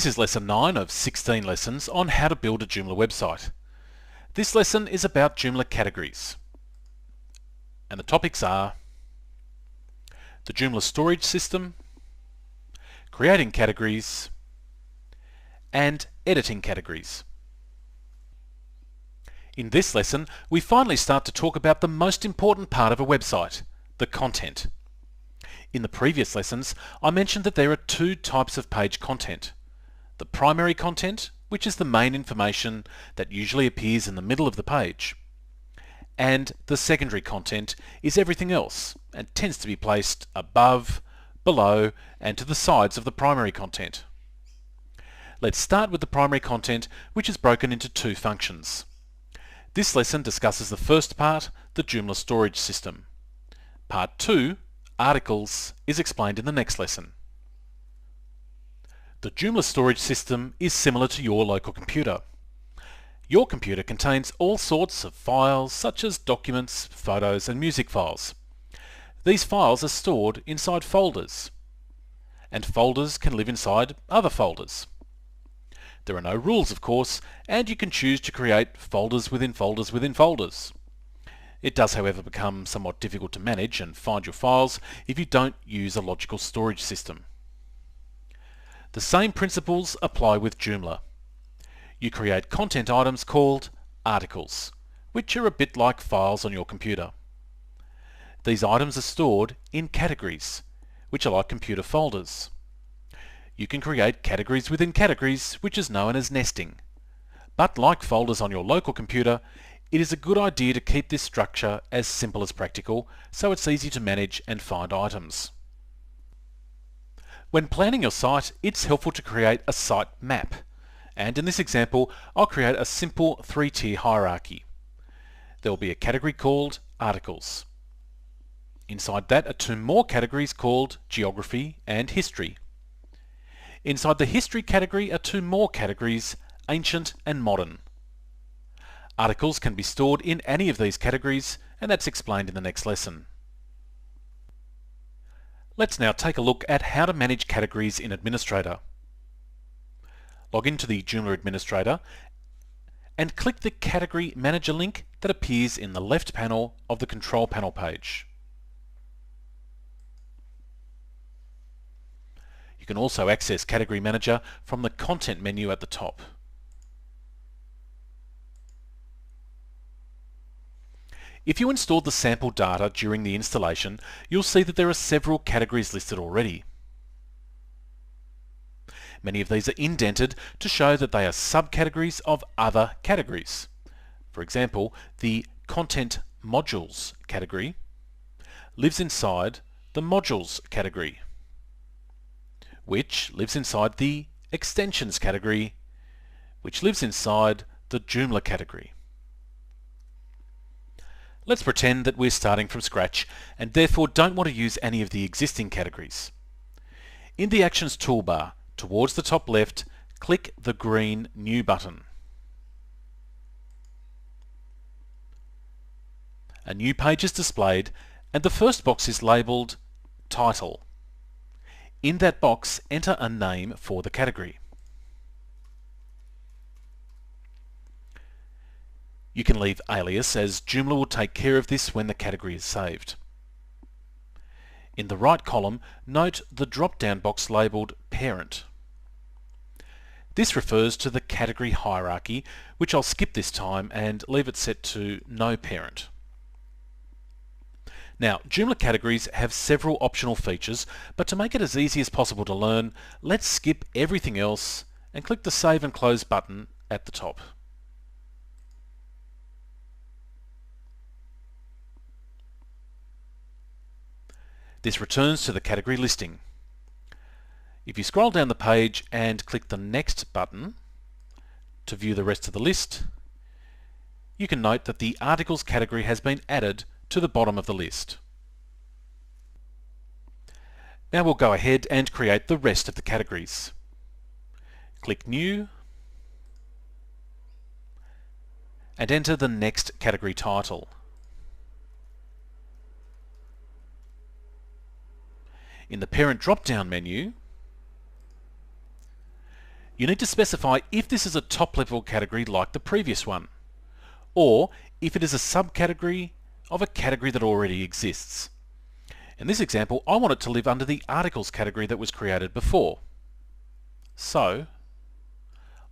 This is lesson 9 of 16 lessons on how to build a Joomla website. This lesson is about Joomla categories. And the topics are the Joomla storage system, creating categories, and editing categories. In this lesson, we finally start to talk about the most important part of a website, the content. In the previous lessons, I mentioned that there are two types of page content. The primary content, which is the main information that usually appears in the middle of the page. And the secondary content is everything else and tends to be placed above, below, and to the sides of the primary content. Let's start with the primary content, which is broken into two functions. This lesson discusses the first part, the Joomla storage system. Part 2, articles, is explained in the next lesson. The Joomla storage system is similar to your local computer. Your computer contains all sorts of files such as documents, photos and music files. These files are stored inside folders, and folders can live inside other folders. There are no rules, of course, and you can choose to create folders within folders within folders. It does, however, become somewhat difficult to manage and find your files if you don't use a logical storage system. The same principles apply with Joomla. You create content items called articles, which are a bit like files on your computer. These items are stored in categories, which are like computer folders. You can create categories within categories, which is known as nesting. But like folders on your local computer, it is a good idea to keep this structure as simple as practical, so it's easy to manage and find items. When planning your site, it's helpful to create a site map. And in this example, I'll create a simple 3-tier hierarchy. There will be a category called Articles. Inside that are two more categories called Geography and History. Inside the History category are two more categories, Ancient and Modern. Articles can be stored in any of these categories, and that's explained in the next lesson. Let's now take a look at how to manage categories in Administrator. Log into the Joomla Administrator and click the Category Manager link that appears in the left panel of the Control Panel page. You can also access Category Manager from the Content menu at the top. If you installed the sample data during the installation, you'll see that there are several categories listed already. Many of these are indented to show that they are subcategories of other categories. For example, the Content Modules category lives inside the Modules category, which lives inside the Extensions category, which lives inside the Joomla category. Let's pretend that we're starting from scratch and therefore don't want to use any of the existing categories. In the Actions toolbar, towards the top left, click the green New button. A new page is displayed and the first box is labelled Title. In that box, enter a name for the category. You can leave alias, as Joomla will take care of this when the category is saved. In the right column, note the drop-down box labelled Parent. This refers to the category hierarchy, which I'll skip this time and leave it set to No Parent. Now, Joomla categories have several optional features, but to make it as easy as possible to learn, let's skip everything else and click the Save and Close button at the top. This returns to the category listing. If you scroll down the page and click the Next button to view the rest of the list, you can note that the Articles category has been added to the bottom of the list. Now we'll go ahead and create the rest of the categories. Click New and enter the next category title. In the Parent drop-down menu, You need to specify if this is a top-level category like the previous one, or if it is a subcategory of a category that already exists. In this example, I want it to live under the articles category that was created before. So,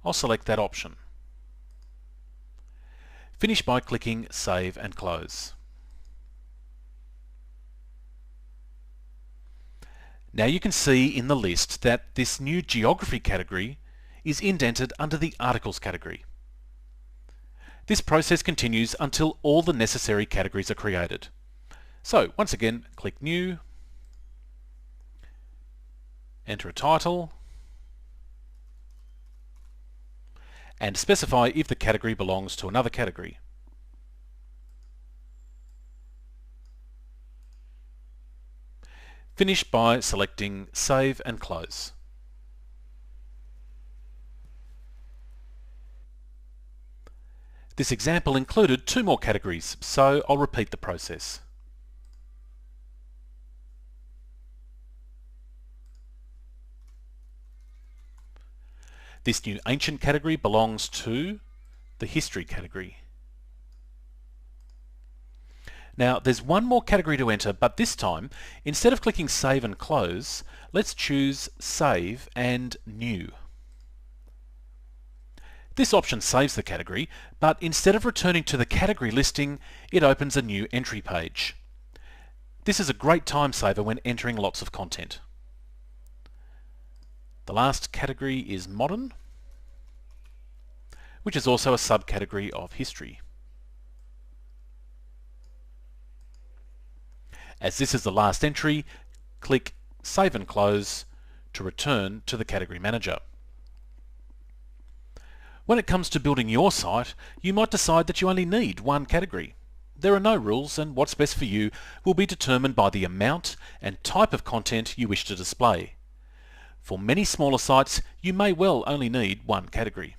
I'll select that option. Finish by clicking Save and Close. Now you can see in the list that this new geography category is indented under the articles category. This process continues until all the necessary categories are created. So once again, click New, enter a title, and specify if the category belongs to another category. Finish by selecting Save and Close. This example included 2 more categories, so I'll repeat the process. This new Ancient category belongs to the History category. Now there's one more category to enter, but this time, instead of clicking Save and Close, let's choose Save and New. This option saves the category, but instead of returning to the category listing, it opens a new entry page. This is a great time saver when entering lots of content. The last category is Modern, which is also a subcategory of History. As this is the last entry, click Save and Close to return to the Category Manager. When it comes to building your site, you might decide that you only need one category. There are no rules, and what's best for you will be determined by the amount and type of content you wish to display. For many smaller sites, you may well only need one category.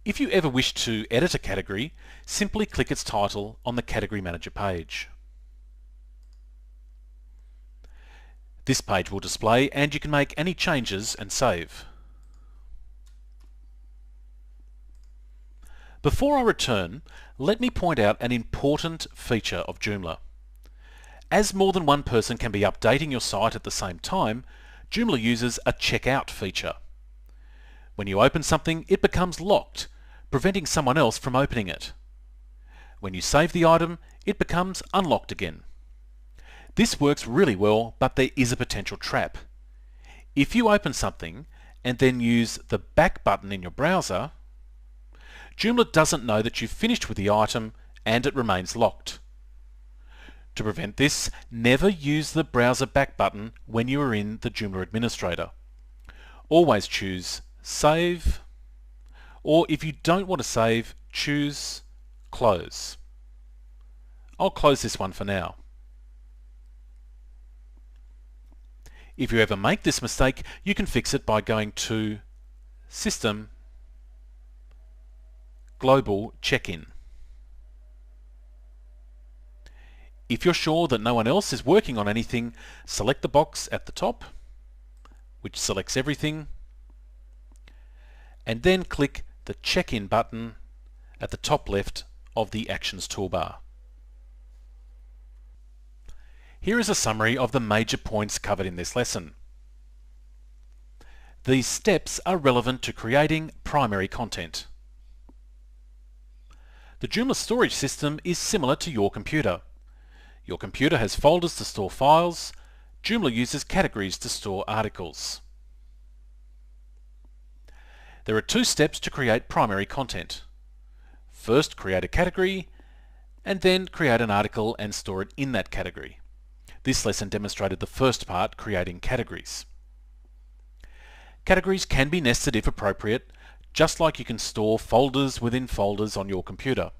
If you ever wish to edit a category, simply click its title on the Category Manager page. This page will display, and you can make any changes and save. Before I return, let me point out an important feature of Joomla. As more than one person can be updating your site at the same time, Joomla uses a checkout feature. When you open something, it becomes locked, preventing someone else from opening it. When you save the item, it becomes unlocked again. This works really well, but there is a potential trap. If you open something and then use the back button in your browser, Joomla doesn't know that you've finished with the item and it remains locked. To prevent this, never use the browser back button when you are in the Joomla administrator. Always choose Save, or if you don't want to save, choose Close. I'll close this one for now. If you ever make this mistake, you can fix it by going to System, Global Check-in. If you're sure that no one else is working on anything, select the box at the top, which selects everything, and then click the Check-in button at the top left of the Actions toolbar. Here is a summary of the major points covered in this lesson. These steps are relevant to creating primary content. The Joomla storage system is similar to your computer. Your computer has folders to store files. Joomla uses categories to store articles. There are 2 steps to create primary content. First, create a category, and then create an article and store it in that category. This lesson demonstrated the first part, creating categories. Categories can be nested if appropriate, just like you can store folders within folders on your computer.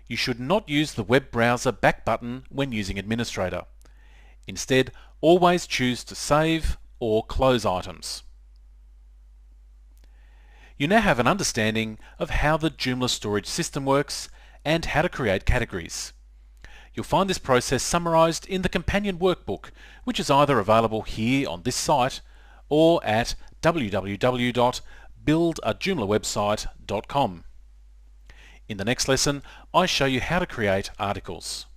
You should not use the web browser back button when using Administrator. Instead, always choose to save or close items. You now have an understanding of how the Joomla storage system works and how to create categories. You'll find this process summarised in the companion workbook, which is either available here on this site or at www.buildajoomlawebsite.com. In the next lesson, I show you how to create articles.